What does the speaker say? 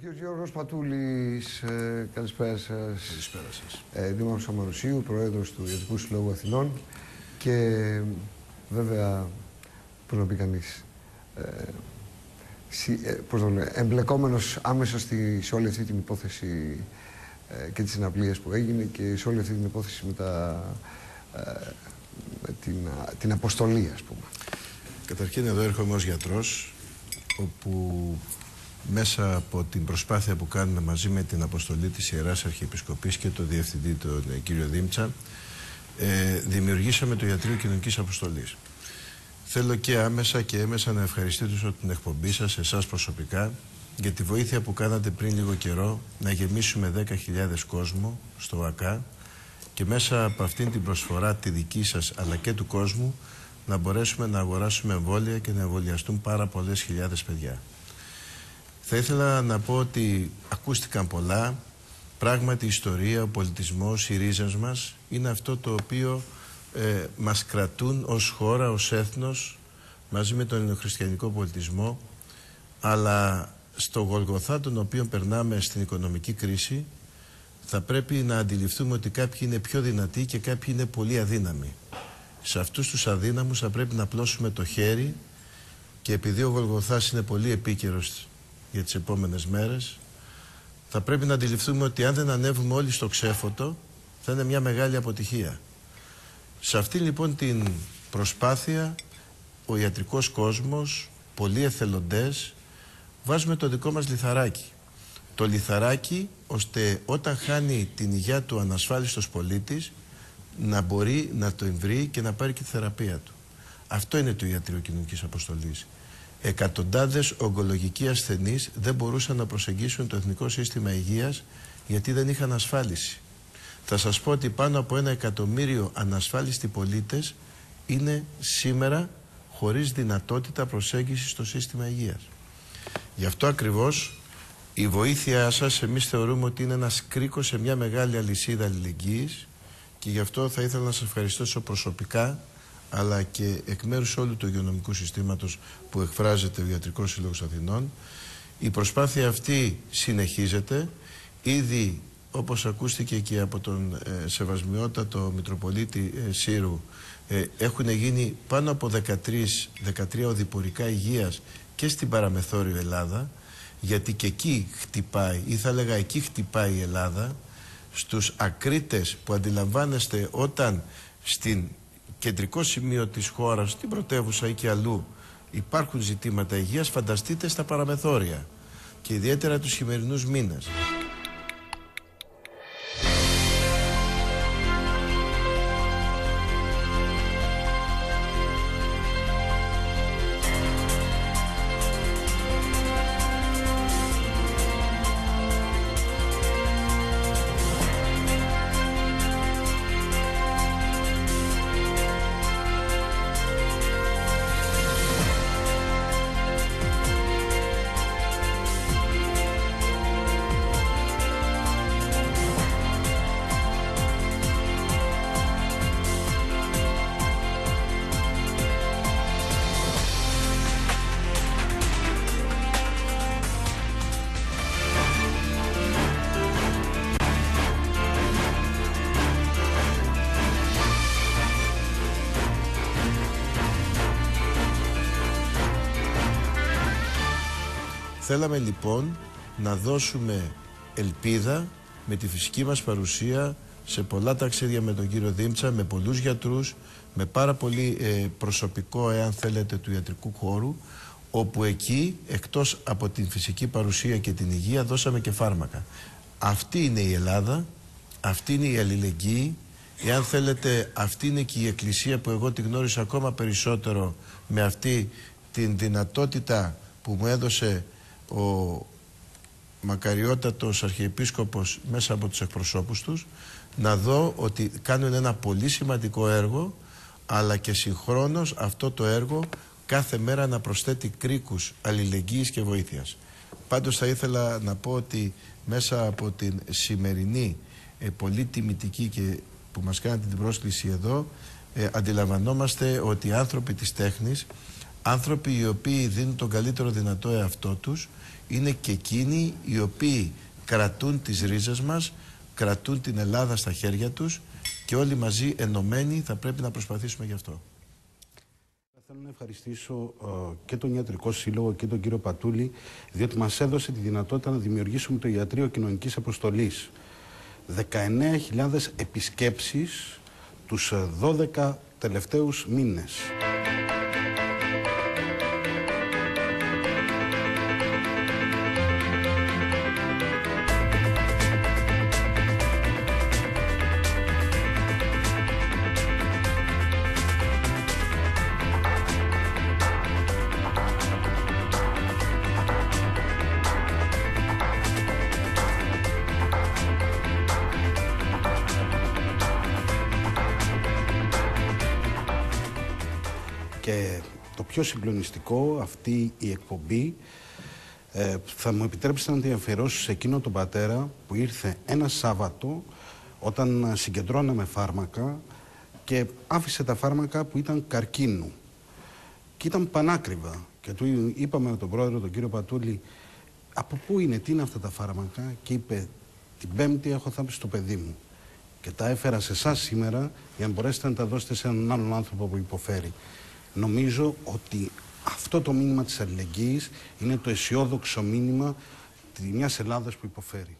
κ. Γιώργος Πατούλης, καλησπέρα σας. Καλησπέρα σας. Δήμαρχος Αμαρουσίου, Πρόεδρος του Ιατρικού Συλλόγου Αθηνών και βέβαια, πώς να πει κανείς, εμπλεκόμενος άμεσα σε όλη αυτή την υπόθεση και τις συναυλίες που έγινε και σε όλη αυτή την υπόθεση με την αποστολή, ας πούμε. Καταρχήν εδώ έρχομαι ως γιατρός, όπου μέσα από την προσπάθεια που κάνουμε μαζί με την αποστολή της Ιεράς Αρχιεπισκοπής και τον Διευθυντή, τον κύριο Δήμτσα, δημιουργήσαμε το Ιατρείο Κοινωνικής Αποστολής. Θέλω και άμεσα και έμεσα να ευχαριστήσω την εκπομπή σας, εσάς προσωπικά, για τη βοήθεια που κάνατε πριν λίγο καιρό να γεμίσουμε 10.000 κόσμο στο ΟΑΚΑ και μέσα από αυτήν την προσφορά τη δική σας αλλά και του κόσμου να μπορέσουμε να αγοράσουμε εμβόλια και να εμβολιαστούν πάρα πολλές χιλιάδες παιδιά. Θα ήθελα να πω ότι ακούστηκαν πολλά. Πράγματι η ιστορία, ο πολιτισμός, οι ρίζες μας είναι αυτό το οποίο μας κρατούν ως χώρα, ως έθνος, μαζί με τον ελληνοχριστιανικό πολιτισμό, αλλά στο Γολγοθά τον οποίο περνάμε στην οικονομική κρίση θα πρέπει να αντιληφθούμε ότι κάποιοι είναι πιο δυνατοί και κάποιοι είναι πολύ αδύναμοι. Σε αυτούς τους αδύναμους θα πρέπει να απλώσουμε το χέρι και επειδή ο Γολγοθάς είναι πολύ επίκαιρος για τις επόμενες μέρες, θα πρέπει να αντιληφθούμε ότι αν δεν ανέβουμε όλοι στο ξέφωτο θα είναι μια μεγάλη αποτυχία. Σε αυτή λοιπόν την προσπάθεια ο ιατρικός κόσμος, πολλοί εθελοντές, βάζουμε το δικό μας λιθαράκι. Το λιθαράκι ώστε όταν χάνει την υγεία του ανασφάλιστος πολίτης να μπορεί να το βρει και να πάρει και τη θεραπεία του. Αυτό είναι το Ιατρείο Κοινωνικής Αποστολής. Εκατοντάδες ογκολογικοί ασθενείς δεν μπορούσαν να προσεγγίσουν το Εθνικό Σύστημα Υγείας γιατί δεν είχαν ασφάλιση. Θα σας πω ότι πάνω από 1 εκατομμύριο ανασφάλιστοι πολίτες είναι σήμερα χωρίς δυνατότητα προσέγγισης στο σύστημα υγείας. Γι' αυτό ακριβώς η βοήθειά σας εμείς θεωρούμε ότι είναι ένας κρίκος σε μια μεγάλη αλυσίδα αλληλεγγύης και γι' αυτό θα ήθελα να σας ευχαριστήσω προσωπικά αλλά και εκ μέρους όλου του υγειονομικού συστήματος που εκφράζεται ο Ιατρικός Σύλλογος Αθηνών. Η προσπάθεια αυτή συνεχίζεται. Ήδη, όπως ακούστηκε και από τον σεβασμιότατο Μητροπολίτη Σύρου, έχουν γίνει πάνω από 13 οδηπορικά υγείας και στην παραμεθόριο Ελλάδα, γιατί και εκεί χτυπάει, ή θα λέγα εκεί χτυπάει η Ελλάδα, στους ακρίτες που αντιλαμβάνεστε όταν στην κεντρικό σημείο της χώρας, στην πρωτεύουσα ή και αλλού υπάρχουν ζητήματα υγείας, φανταστείτε στα παραμεθόρια και ιδιαίτερα τους χειμερινούς μήνες. Θέλαμε λοιπόν να δώσουμε ελπίδα με τη φυσική μας παρουσία σε πολλά ταξίδια με τον κύριο Δήμτσα, με πολλούς γιατρούς, με πάρα πολύ προσωπικό, εάν θέλετε, του ιατρικού χώρου, όπου εκεί, εκτός από την φυσική παρουσία και την υγεία, δώσαμε και φάρμακα. Αυτή είναι η Ελλάδα, αυτή είναι η αλληλεγγύη, εάν θέλετε, αυτή είναι και η Εκκλησία που εγώ τη γνώρισα ακόμα περισσότερο με αυτή την δυνατότητα που μου έδωσε ο μακαριότατος Αρχιεπίσκοπος μέσα από τους εκπροσώπους τους, να δω ότι κάνουν ένα πολύ σημαντικό έργο, αλλά και συγχρόνως αυτό το έργο κάθε μέρα να προσθέτει κρίκους αλληλεγγύης και βοήθειας. Πάντως θα ήθελα να πω ότι μέσα από την σημερινή πολύ τιμητική και που μας κάνετε την πρόσκληση εδώ, αντιλαμβανόμαστε ότι οι άνθρωποι της τέχνης άνθρωποι οι οποίοι δίνουν τον καλύτερο δυνατό εαυτό τους, είναι και εκείνοι οι οποίοι κρατούν τις ρίζες μας, κρατούν την Ελλάδα στα χέρια τους και όλοι μαζί ενωμένοι θα πρέπει να προσπαθήσουμε γι' αυτό. Θέλω να ευχαριστήσω και τον Ιατρικό Σύλλογο και τον κύριο Πατούλη, διότι μας έδωσε τη δυνατότητα να δημιουργήσουμε το Ιατρείο Κοινωνικής Αποστολής. 19.000 επισκέψεις τους 12 τελευταίους μήνες. Και το πιο συγκλονιστικό, αυτή η εκπομπή, θα μου επιτρέψετε να την αφιερώσω σε εκείνο τον πατέρα που ήρθε ένα Σάββατο όταν συγκεντρώναμε φάρμακα και άφησε τα φάρμακα που ήταν καρκίνου. Και ήταν πανάκριβα. Και του είπαμε με τον πρόεδρο, τον κύριο Πατούλη, από πού είναι, τι είναι αυτά τα φάρμακα, και είπε, την Πέμπτη έχω θάψει στο παιδί μου. Και τα έφερα σε εσάς σήμερα για να μπορέσετε να τα δώσετε σε έναν άλλον άνθρωπο που υποφέρει. Νομίζω ότι αυτό το μήνυμα της αλληλεγγύης είναι το αισιόδοξο μήνυμα μιας Ελλάδας που υποφέρει.